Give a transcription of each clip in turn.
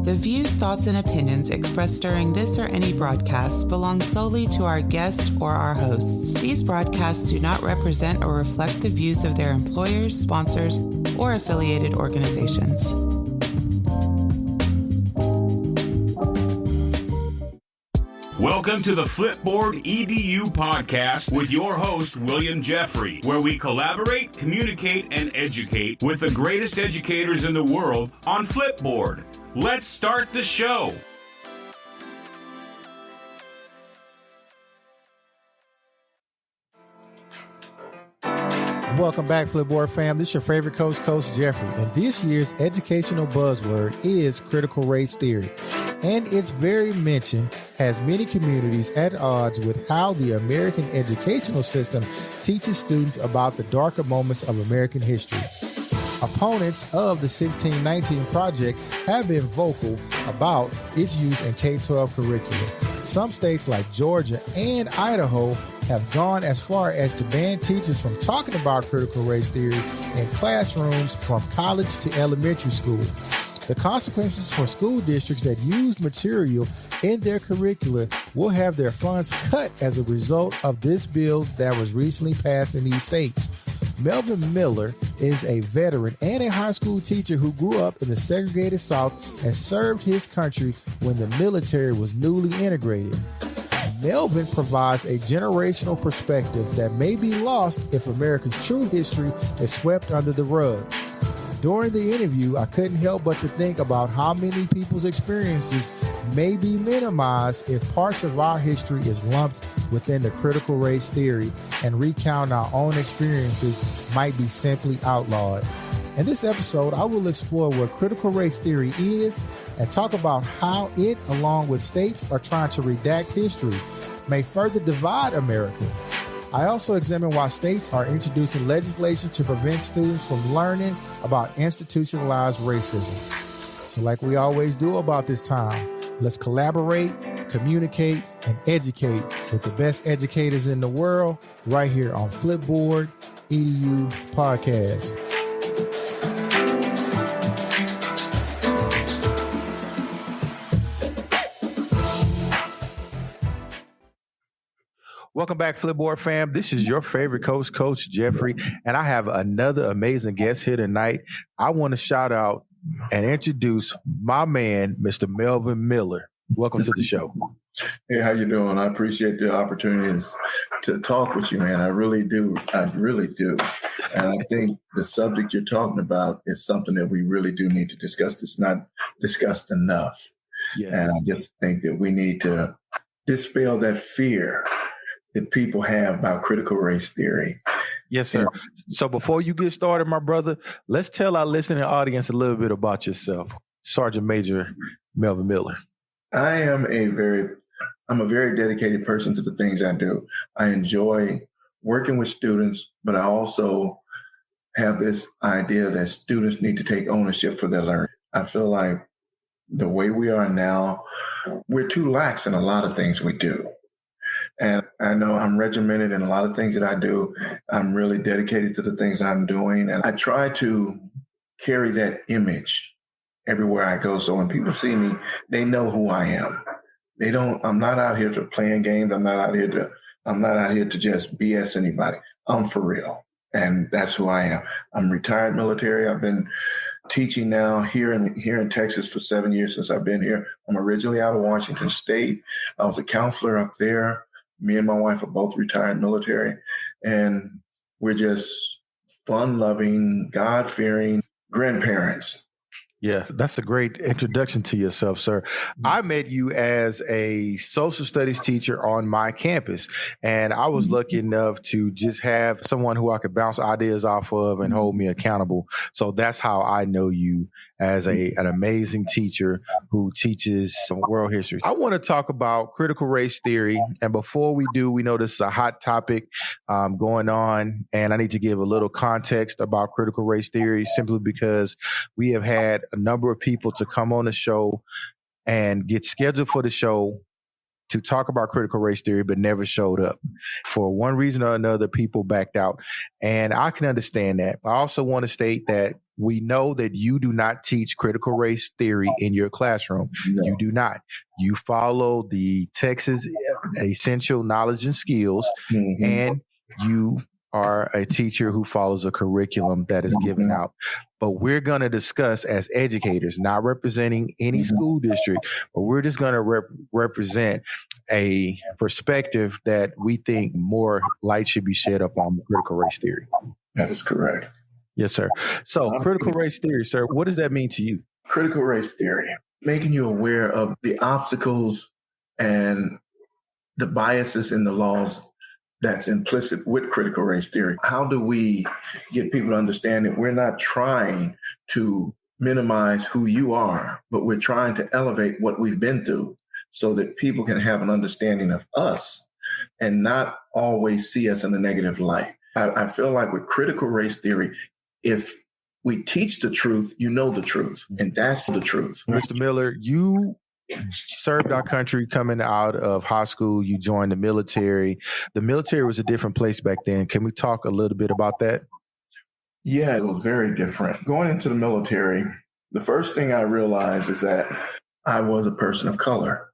The views, thoughts, and opinions expressed during this or any broadcast belong solely to our guests or our hosts. These broadcasts do not represent or reflect the views of their employers, sponsors, or affiliated organizations. Welcome to the Flipboard EDU podcast with your host, William Jeffrey, where we collaborate, communicate, and educate with the greatest educators in the world on Flipboard. Let's start the show. Welcome back, Flipboard fam. This is your favorite coach, Coach Jeffrey, and this year's educational buzzword is critical race theory. And its very mention has many communities at odds with how the American educational system teaches students about the darker moments of American history. Opponents of the 1619 Project have been vocal about its use in K-12 curriculum. Some states like Georgia and Idaho have gone as far as to ban teachers from talking about critical race theory in classrooms from college to elementary school. The consequences for school districts that use material in their curricula will have their funds cut as a result of this bill that was recently passed in these states. Melvin Miller is a veteran and a high school teacher who grew up in the segregated South and served his country when the military was newly integrated. Melvin provides a generational perspective that may be lost if America's true history is swept under the rug. During the interview, I couldn't help but to think about how many people's experiences may be minimized if parts of our history is lumped within the critical race theory, and recount our own experiences might be simply outlawed. In this episode, I will explore what critical race theory is and talk about how it, along with states are trying to redact history, may further divide America. I also examine why states are introducing legislation to prevent students from learning about institutionalized racism. So like we always do about this time, let's collaborate, communicate, and educate with the best educators in the world right here on Flipboard EDU Podcast. Welcome back, Flipboard fam. This is your favorite coach, Coach Jeffrey, and I have another amazing guest here tonight. I want to shout out and introduce my man, Mr. Melvin Miller. Welcome to the show. Hey, how you doing? I appreciate the opportunities to talk with you, man. I really do. I really do. And I think the subject you're talking about is something that we really do need to discuss. It's not discussed enough. Yes. And I just think that we need to dispel that fear that people have about critical race theory. Yes, sir. So before you get started, my brother, let's tell our listening audience a little bit about yourself. Sergeant Major Melvin Miller. I'm a very dedicated person to the things I do. I enjoy working with students, but I also have this idea that students need to take ownership for their learning. I feel like the way we are now, we're too lax in a lot of things we do. And I know I'm regimented in a lot of things that I do. I'm really dedicated to the things I'm doing. And I try to carry that image everywhere I go. So when people see me, they know who I am. I'm not out here for playing games. I'm not out here to just BS anybody. I'm for real. And that's who I am. I'm retired military. I've been teaching now here in Texas for 7 years since I've been here. I'm originally out of Washington State. I was a counselor up there. Me and my wife are both retired military, and we're just fun-loving, God-fearing grandparents. Yeah, that's a great introduction to yourself, sir. I met you as a social studies teacher on my campus, and I was lucky enough to just have someone who I could bounce ideas off of and hold me accountable. So that's how I know you as an amazing teacher who teaches some world history. I want to talk about critical race theory. And before we do, we know this is a hot topic going on, and I need to give a little context about critical race theory simply because we have had a number of people to come on the show and get scheduled for the show to talk about critical race theory, but never showed up. For one reason or another, people backed out. And I can understand that. I also want to state that we know that you do not teach critical race theory in your classroom. No. You do not. You follow the Texas Essential Knowledge and Skills, and you are a teacher who follows a curriculum that is given out. But we're going to discuss as educators, not representing any school district, but we're just going to represent a perspective that we think more light should be shed upon critical race theory. That is correct. Yes, sir. So critical race theory, sir, what does that mean to you? Critical race theory, making you aware of the obstacles and the biases in the laws that's implicit with critical race theory. How do we get people to understand that we're not trying to minimize who you are, but we're trying to elevate what we've been through so that people can have an understanding of us and not always see us in a negative light. I feel like with critical race theory, if we teach the truth, you know the truth, and that's the truth. Mr. Miller, you served our country coming out of high school. You joined the military. The military was a different place back then. Can we talk a little bit about that? Yeah, it was very different. Going into the military, the first thing I realized is that I was a person of color.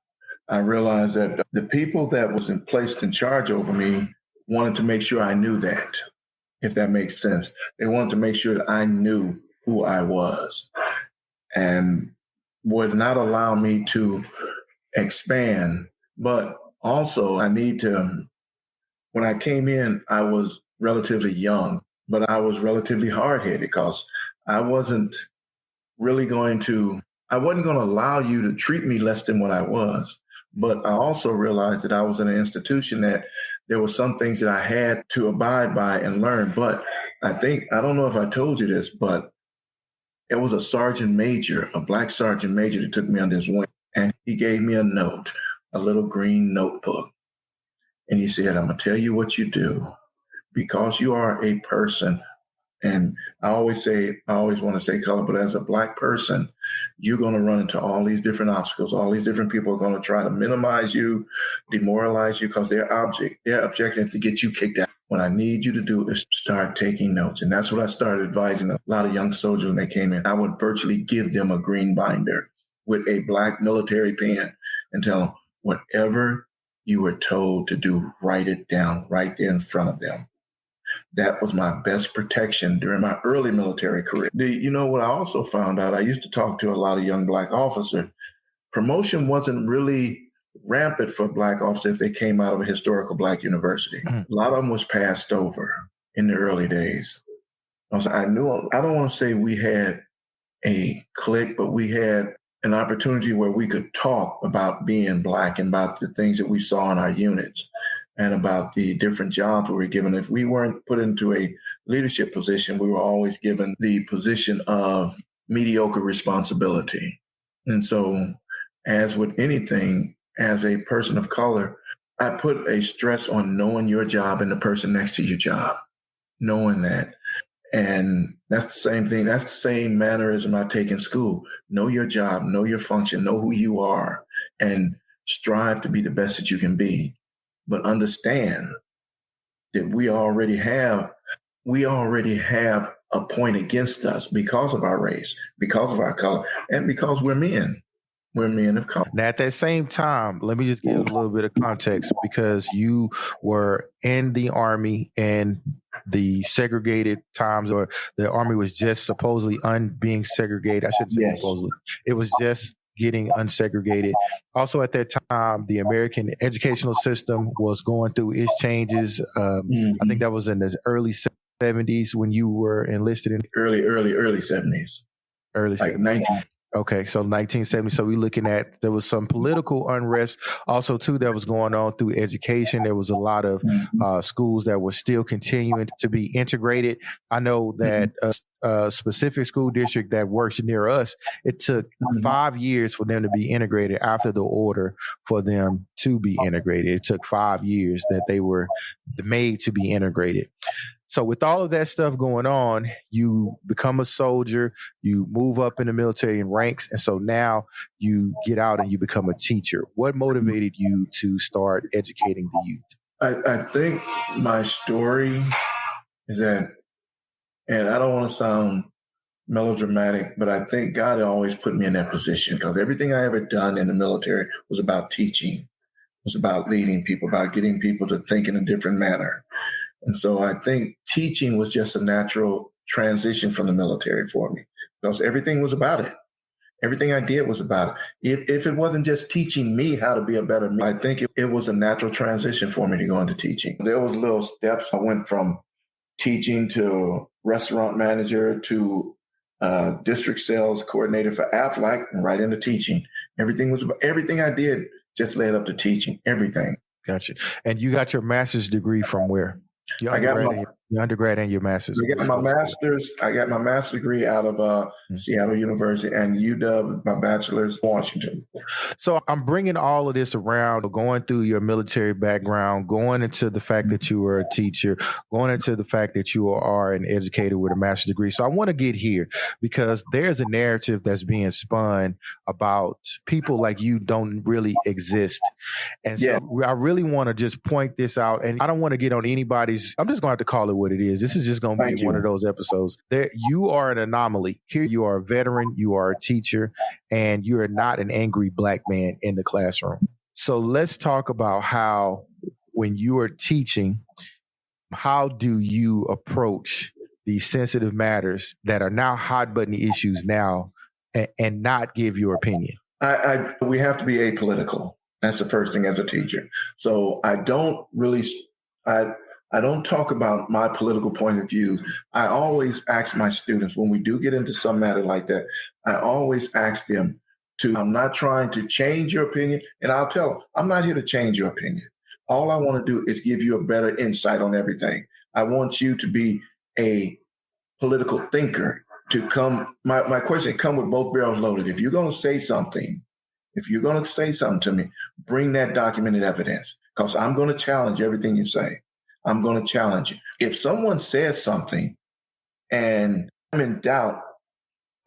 I realized that the people that was placed in charge over me wanted to make sure I knew that, if that makes sense. They wanted to make sure that I knew who I was and would not allow me to expand. But also when I came in, I was relatively young, but I was relatively hard-headed because I wasn't going to allow you to treat me less than what I was. But I also realized that I was in an institution that there were some things that I had to abide by and learn. But I don't know if I told you this, but it was a sergeant major, a black sergeant major that took me under his wing. And he gave me a note, a little green notebook. And he said, I'm going to tell you what you do because you are a person. And I always want to say color, but as a black person, you're going to run into all these different obstacles. All these different people are going to try to minimize you, demoralize you, because their objective is to get you kicked out. What I need you to do is start taking notes. And that's what I started advising a lot of young soldiers when they came in. I would virtually give them a green binder with a black military pen and tell them, whatever you were told to do, write it down right there in front of them. That was my best protection during my early military career. You know what I also found out? I used to talk to a lot of young black officers. Promotion wasn't really rampant for black officers if they came out of a historical black university. A lot of them was passed over in the early days. I don't want to say we had a clique, but we had an opportunity where we could talk about being black and about the things that we saw in our units and about the different jobs we were given. If we weren't put into a leadership position, we were always given the position of mediocre responsibility. And so, as with anything, as a person of color, I put a stress on knowing your job and the person next to your job, knowing that. And that's the same thing. That's the same mannerism I take in school. Know your job, know your function, know who you are, and strive to be the best that you can be. But understand that we already have a point against us because of our race, because of our color, and because we're men. We're men of color. Now, at that same time, let me just give a little bit of context because you were in the Army and the segregated times, or the Army was just supposedly being segregated. I shouldn't say supposedly. It was just getting unsegregated. Also at that time, the American educational system was going through its changes. I think that was in the early 70s when you were enlisted in early 70s. Early 70s. Okay, so 1970. So we're looking at, there was some political unrest also too that was going on through education. There was a lot of schools that were still continuing to be integrated. I know that a specific school district that works near us, it took 5 years for them to be integrated after the order for them to be integrated. It took 5 years that they were made to be integrated. So with all of that stuff going on, you become a soldier, you move up in the military in ranks. And so now you get out and you become a teacher. What motivated you to start educating the youth? I think my story is that, and I don't want to sound melodramatic, but I think God always put me in that position because everything I ever done in the military was about teaching, was about leading people, about getting people to think in a different manner. And so I think teaching was just a natural transition from the military for me because everything was about it. Everything I did was about it. If it wasn't just teaching me how to be a better me, I think it was a natural transition for me to go into teaching. There was little steps. I went from teaching to restaurant manager to district sales coordinator for Aflac and right into teaching. Everything I did just led up to teaching, everything. Gotcha. And you got your master's degree from where? Your undergrad and your master's. I got my master's degree out of Seattle University and UW, my bachelor's, Washington. So I'm bringing all of this around, going through your military background, going into the fact that you were a teacher, going into the fact that you are an educator with a master's degree. So I want to get here because there's a narrative that's being spun about people like you don't really exist. And so I really want to just point this out. And I don't want to get on anybody's, I'm just going to have to call it what it is. This is just going to be one of those episodes. You are an anomaly. Here you are a veteran, you are a teacher, and you are not an angry Black man in the classroom. So let's talk about how, when you are teaching, how do you approach these sensitive matters that are now hot button issues now and not give your opinion? We have to be apolitical. That's the first thing as a teacher. So I don't talk about my political point of view. I always ask my students, when we do get into some matter like that, I always ask them I'm not trying to change your opinion. And I'll tell them, I'm not here to change your opinion. All I want to do is give you a better insight on everything. I want you to be a political thinker, my question, come with both barrels loaded. If you're going to say something to me, bring that documented evidence, because I'm going to challenge everything you say. I'm going to challenge you. If someone says something and I'm in doubt,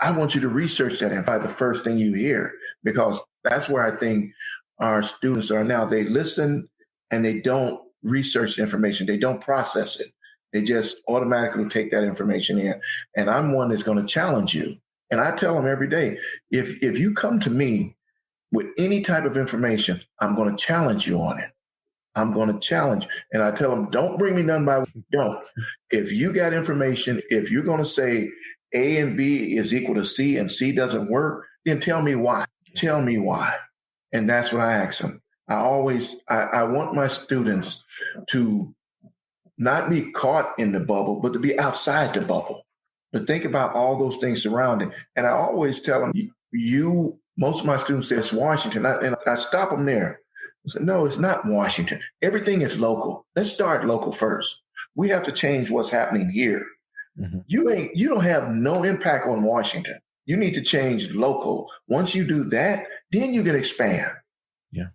I want you to research that and find the first thing you hear, because that's where I think our students are now. They listen and they don't research the information. They don't process it. They just automatically take that information in. And I'm one that's going to challenge you. And I tell them every day, if you come to me with any type of information, I'm going to challenge you on it. I'm going to challenge. And I tell them, don't bring me none by don't. If you got information, if you're going to say A and B is equal to C and C doesn't work, then tell me why. Tell me why. And that's what I ask them. I want my students to not be caught in the bubble, but to be outside the bubble, to think about all those things surrounding. And I always tell them, most of my students say it's Washington. And I stop them there. I said, no, it's not Washington. Everything is local. Let's start local first. We have to change what's happening here. Mm-hmm. You don't have no impact on Washington. You need to change local. Once you do that, then you can expand. Yeah.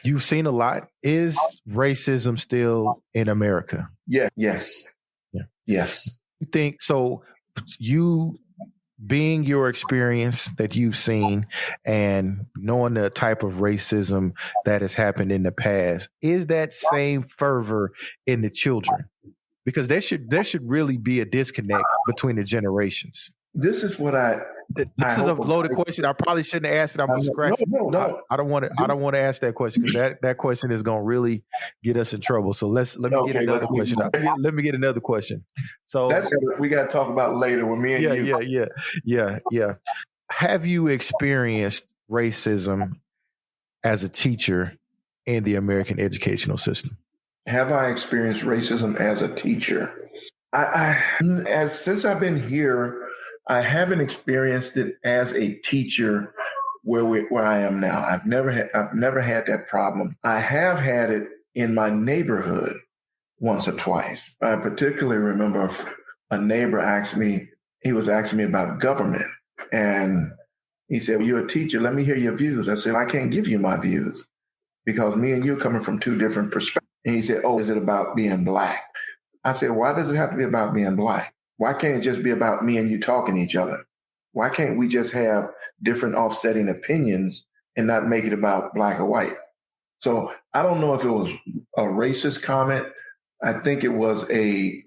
You've seen a lot. Is racism still in America? Yeah. Yes. Yeah. Yes. You think so? You, being your experience that you've seen and knowing the type of racism that has happened in the past, is that same fervor in the children? Because there should really be a disconnect between the generations. This is what This is a loaded question. I probably shouldn't have asked it. I'm scratching. No. I don't want to ask that question because that question is going to really get us in trouble. So let me get another question. Let me get another question. So that's what we got to talk about later with me and you. Yeah. Have you experienced racism as a teacher in the American educational system? Have I experienced racism as a teacher? Since I've been here, I haven't experienced it as a teacher where I am now. I've never had that problem. I have had it in my neighborhood once or twice. I particularly remember a neighbor he was asking me about government. And he said, well, you're a teacher. Let me hear your views. I said, I can't give you my views because me and you are coming from two different perspectives. And he said, oh, is it about being Black? I said, why does it have to be about being Black? Why can't it just be about me and you talking to each other? Why can't we just have different offsetting opinions and not make it about Black or white? So I don't know if it was a racist comment. I think it was a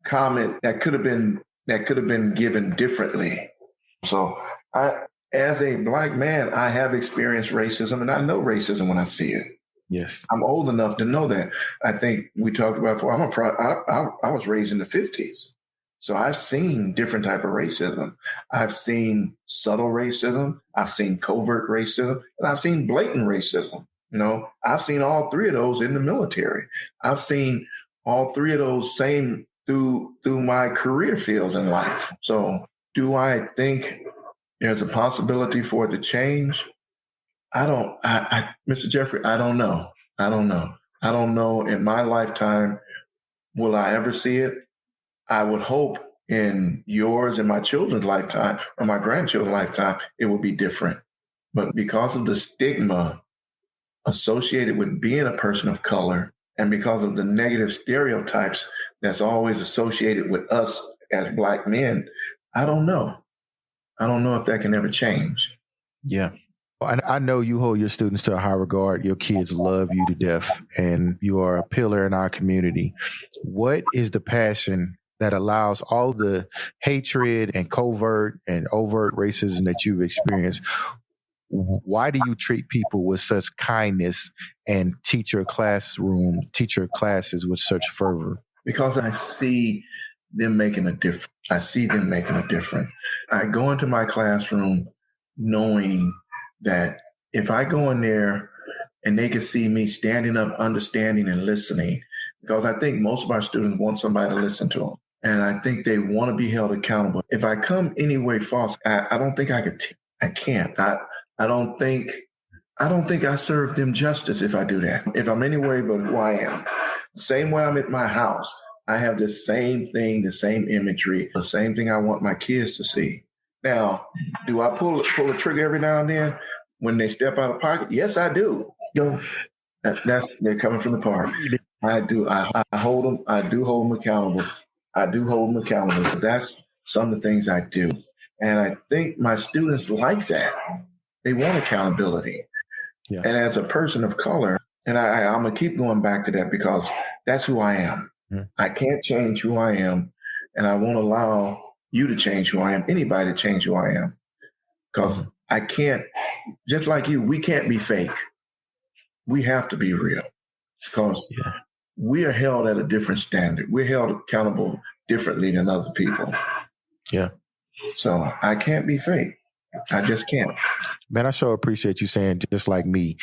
comment that could have been given differently. So as a Black man, I have experienced racism, and I know racism when I see it. Yes. I'm old enough to know that. I think we talked about before. I was raised in the 50s. So I've seen different type of racism. I've seen subtle racism. I've seen covert racism, and I've seen blatant racism. I've seen all three of those in the military. I've seen all three of those through my career fields in life. So do I think there's a possibility for it to change? Mr. Jeffrey, I don't know. I don't know in my lifetime, will I ever see it? I would hope in yours and my children's lifetime or my grandchildren's lifetime, it will be different. But because of the stigma associated with being a person of color and because of the negative stereotypes that's always associated with us as Black men, I don't know. I don't know if that can ever change. Yeah. I know you hold your students to a high regard. Your kids love you to death, and you are a pillar in our community. What is the passion that allows all the hatred and covert and overt racism that you've experienced? Why do you treat people with such kindness and teach your classes with such fervor? Because I see them making a difference. I go into my classroom knowing that if I go in there and they can see me standing up, understanding and listening, because I think most of our students want somebody to listen to them. And I think they want to be held accountable. If I come any way false, I don't think I could. I can't. I don't think I serve them justice if I do that. If I'm any way but who I am. Same way I'm at my house. I have the same thing, the same imagery, the same thing I want my kids to see. Now, do I pull a trigger every now and then when they step out of pocket? Yes, I do. They're coming from the park. I do. I hold them. I do hold them accountable. So that's some of the things I do. And I think my students like that. They want accountability. Yeah. And as a person of color, and I'm going to keep going back to that because that's who I am. Yeah. I can't change who I am, and I won't allow you to change who I am, anybody to change who I am. Because I can't, just like you, we can't be fake. We have to be real because we are held at a different standard. We're held accountable differently than other people. Yeah. So I can't be fake. I just can't. Man, I sure appreciate you saying just like me.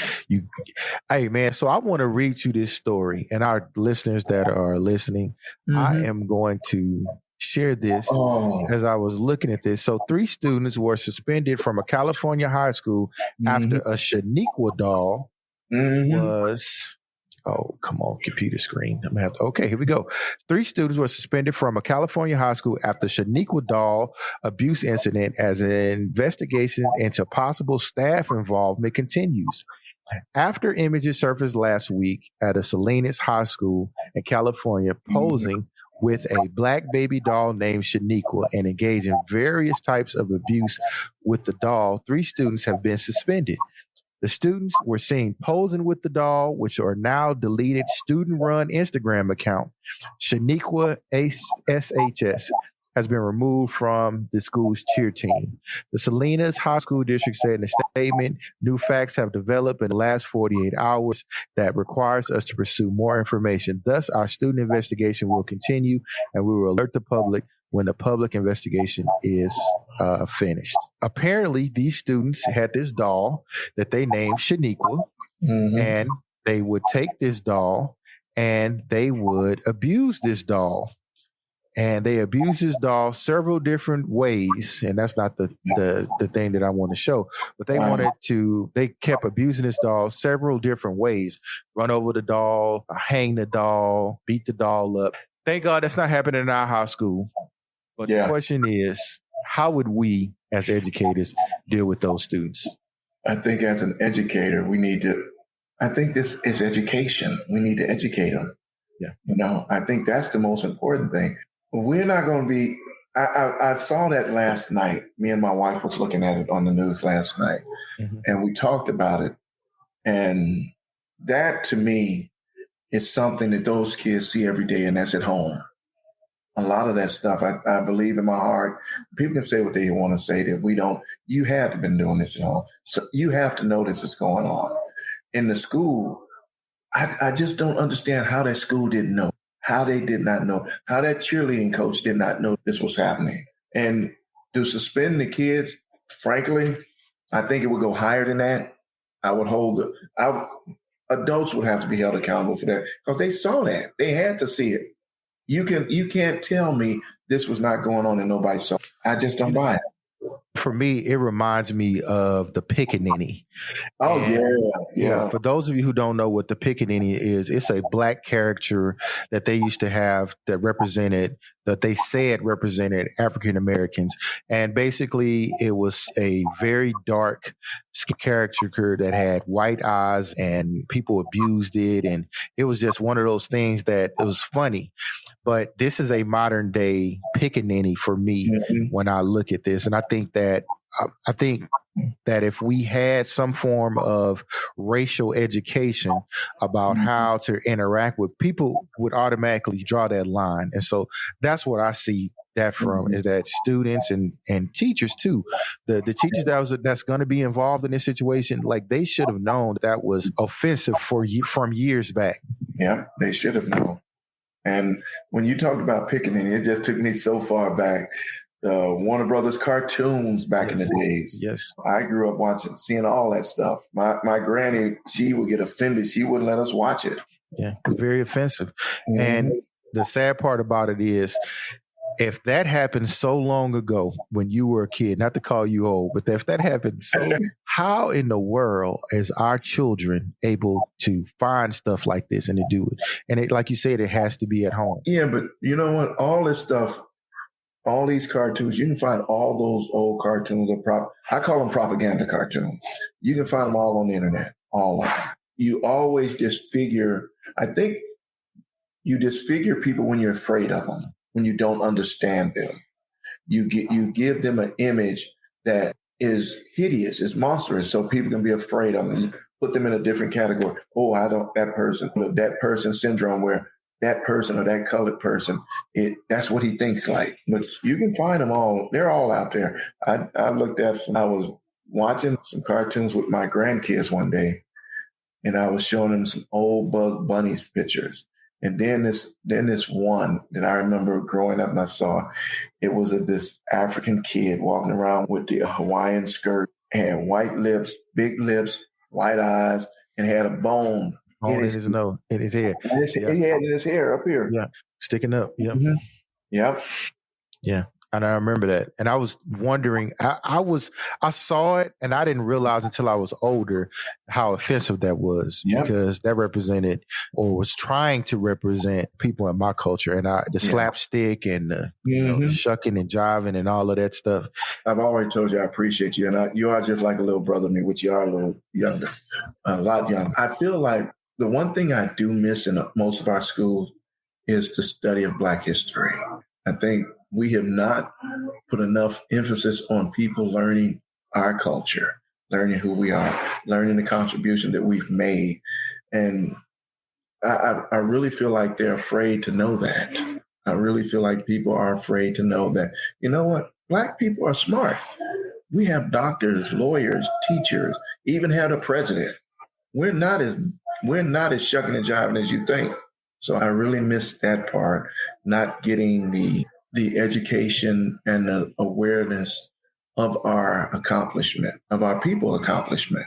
Hey, man, so I want to read you this story, and our listeners that are listening, I am going to share this as I was looking at this. So 3 students were suspended from a California high school after a Shaniqua doll was... Oh, come on, computer screen. I'm gonna have to. Okay, here we go. 3 students were suspended from a California high school after Shaniqua doll abuse incident as an investigation into possible staff involvement continues. After images surfaced last week at a Salinas high school in California posing with a Black baby doll named Shaniqua and engaged in various types of abuse with the doll, 3 students have been suspended. The students were seen posing with the doll, which are now deleted student-run Instagram account. Shaniqua SHS has been removed from the school's cheer team. The Salinas High School District said in a statement, new facts have developed in the last 48 hours that requires us to pursue more information. Thus, our student investigation will continue, and we will alert the public when the public investigation is finished. Apparently, these students had this doll that they named Shaniqua, and they would take this doll and they would abuse this doll. And they abused this doll several different ways. And that's not the thing that I want to show. But they kept abusing this doll several different ways. Run over the doll, hang the doll, beat the doll up. Thank God that's not happening in our high school. But the question is, how would we as educators deal with those students? I think as an educator, I think this is education. We need to educate them. Yeah. I think that's the most important thing. We're not going to be, I saw that last night. Me and my wife was looking at it on the news last night, and we talked about it. And that, to me, is something that those kids see every day, and that's at home. A lot of that stuff, I believe in my heart. People can say what they want to say, that we don't. You have to been doing this at home. So you have to know this is going on. In the school, I just don't understand how that school didn't know, how they did not know, how that cheerleading coach did not know this was happening. And to suspend the kids, frankly, I think it would go higher than that. I would adults would have to be held accountable for that because they saw that. They had to see it. You can't tell me this was not going on and nobody saw it. I just don't buy it. For me, it reminds me of the pickaninny. Oh, And, yeah. For those of you who don't know what the pickaninny is, it's a black caricature that they used to have that they said represented African Americans. And basically, it was a very dark caricature that had white eyes, and people abused it. And it was just one of those things that it was funny. But this is a modern day pickaninny for me when I look at this. And I think that if we had some form of racial education about how to interact with people, would automatically draw that line. And so that's what I see that from, is that students and teachers too, the teachers that's going to be involved in this situation, like they should have known that was offensive from years back. Yeah, they should have known. And when you talked about pickaninny, it just took me so far back. Warner Brothers cartoons back in the days. Yes. I grew up seeing all that stuff. My granny, she would get offended. She wouldn't let us watch it. Yeah, very offensive. And the sad part about it is, if that happened so long ago when you were a kid, not to call you old, but if that happened, how in the world is our children able to find stuff like this and to do it? And it, like you said, it has to be at home. Yeah, but you know what? All this stuff, all these cartoons, you can find all those old cartoons. I call them propaganda cartoons. You can find them all on the internet, all of them. You always disfigure. I think you disfigure people when you're afraid of them, when you don't understand them. You give them an image that is hideous, is monstrous, so people can be afraid of them. You put them in a different category. Oh, that person syndrome, where that person or that colored person, that's what he thinks like. But you can find them all. They're all out there. I was watching some cartoons with my grandkids one day, and I was showing them some old Bug Bunnies pictures. And then this one that I remember growing up and I saw, it was this African kid walking around with the Hawaiian skirt, had white lips, big lips, white eyes, and had a bone in his nose, in his hair. He had in his hair up here. Yeah, sticking up. Yeah. Mm-hmm. Yep. Yeah. And I remember that. And I was wondering, I saw it and I didn't realize until I was older how offensive that was, because that represented, or was trying to represent, people in my culture, and the slapstick and the shucking and jiving and all of that stuff. I've already told you I appreciate you, and you are just like a little brother to me, which you are a little younger, a lot younger. I feel like the one thing I do miss in most of our schools is the study of Black history. I think we have not put enough emphasis on people learning our culture, learning who we are, learning the contribution that we've made. And I really feel like they're afraid to know that. I really feel like people are afraid to know that, you know what? Black people are smart. We have doctors, lawyers, teachers, even had a president. We're not as shucking and jiving as you think. So I really miss that part, not getting the education and the awareness of our accomplishment, of our people's accomplishment,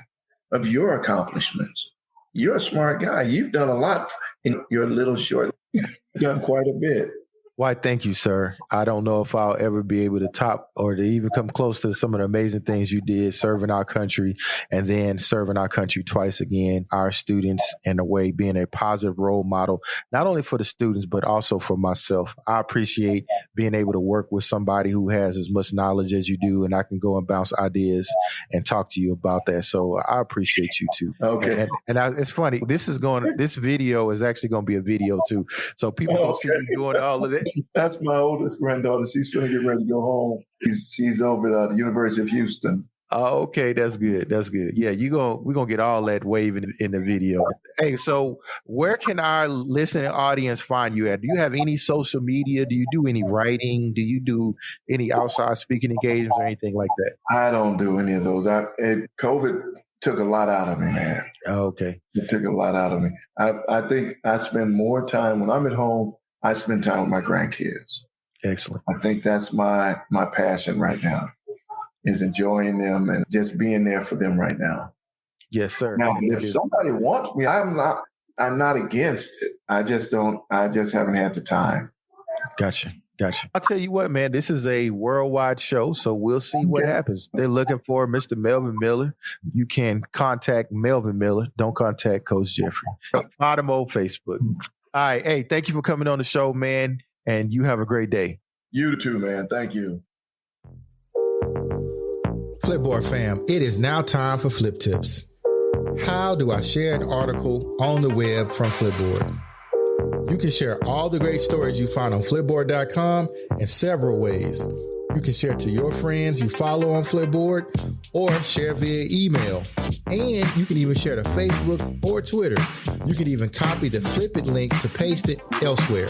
of your accomplishments. You're a smart guy. You've done a lot in your little short, you've done quite a bit. Why, thank you, sir. I don't know if I'll ever be able to top or to even come close to some of the amazing things you did serving our country and then serving our country twice again, our students, in a way, being a positive role model, not only for the students, but also for myself. I appreciate being able to work with somebody who has as much knowledge as you do, and I can go and bounce ideas and talk to you about that. So I appreciate you too. Okay. It's funny. This video is actually going to be a video too. So people will see you doing all of it. That's my oldest granddaughter. She's going to get ready to go home. She's over at the University of Houston. Oh, okay. That's good. That's good. Yeah, we're going to get all that waving in the video. Hey, so where can our listening audience find you at? Do you have any social media? Do you do any writing? Do you do any outside speaking engagements or anything like that? I don't do any of those. COVID took a lot out of me, man. Oh, okay. It took a lot out of me. I think I spend more time when I'm at home. I spend time with my grandkids. Excellent. I think that's my passion right now, is enjoying them and just being there for them right now. Yes, sir. Now, if somebody wants me, I'm not against it. I just haven't had the time. Gotcha. I'll tell you what, man, this is a worldwide show, so we'll see what happens. They're looking for Mr. Melvin Miller. You can contact Melvin Miller. Don't contact Coach Jeffrey. Find him on Facebook. All right. Hey, thank you for coming on the show, man, and you have a great day. You too, man. Thank you. Flipboard fam, it is now time for Flip Tips. How do I share an article on the web from Flipboard? You can share all the great stories you find on Flipboard.com in several ways. You can share to your friends you follow on Flipboard or share via email. And you can even share to Facebook or Twitter. You can even copy the Flip It link to paste it elsewhere.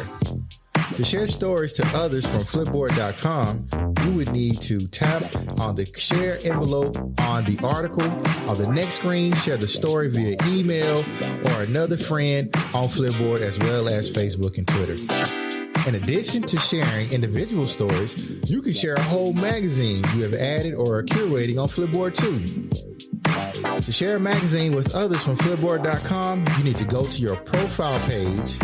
To share stories to others from Flipboard.com, you would need to tap on the share envelope on the article. On the next screen, share the story via email or another friend on Flipboard, as well as Facebook and Twitter. In addition to sharing individual stories, you can share a whole magazine you have added or are curating on Flipboard too. To share a magazine with others from Flipboard.com, you need to go to your profile page,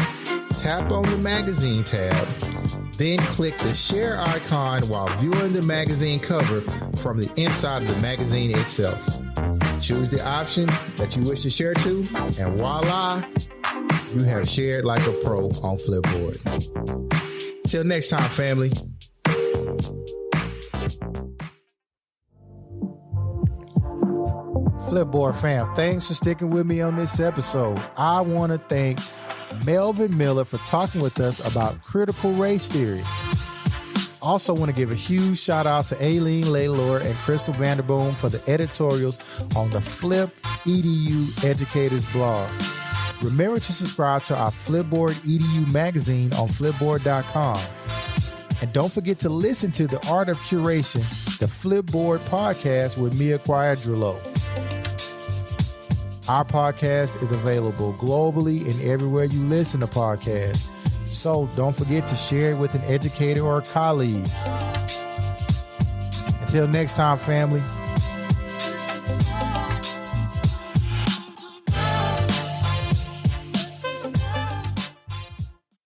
tap on the magazine tab, then click the share icon while viewing the magazine cover from the inside of the magazine itself. Choose the option that you wish to share to, and voila, you have shared like a pro on Flipboard. Till next time, family. Flipboard fam, thanks for sticking with me on this episode. I want to thank Melvin Miller for talking with us about critical race theory. Also want to give a huge shout out to Aileen Laylor and Crystal Vanderboom for the editorials on the Flip EDU Educators blog. Remember to subscribe to our Flipboard EDU magazine on Flipboard.com. And don't forget to listen to The Art of Curation, the Flipboard podcast with Mia Quadrillo. Our podcast is available globally and everywhere you listen to podcasts. So don't forget to share it with an educator or a colleague. Until next time, family.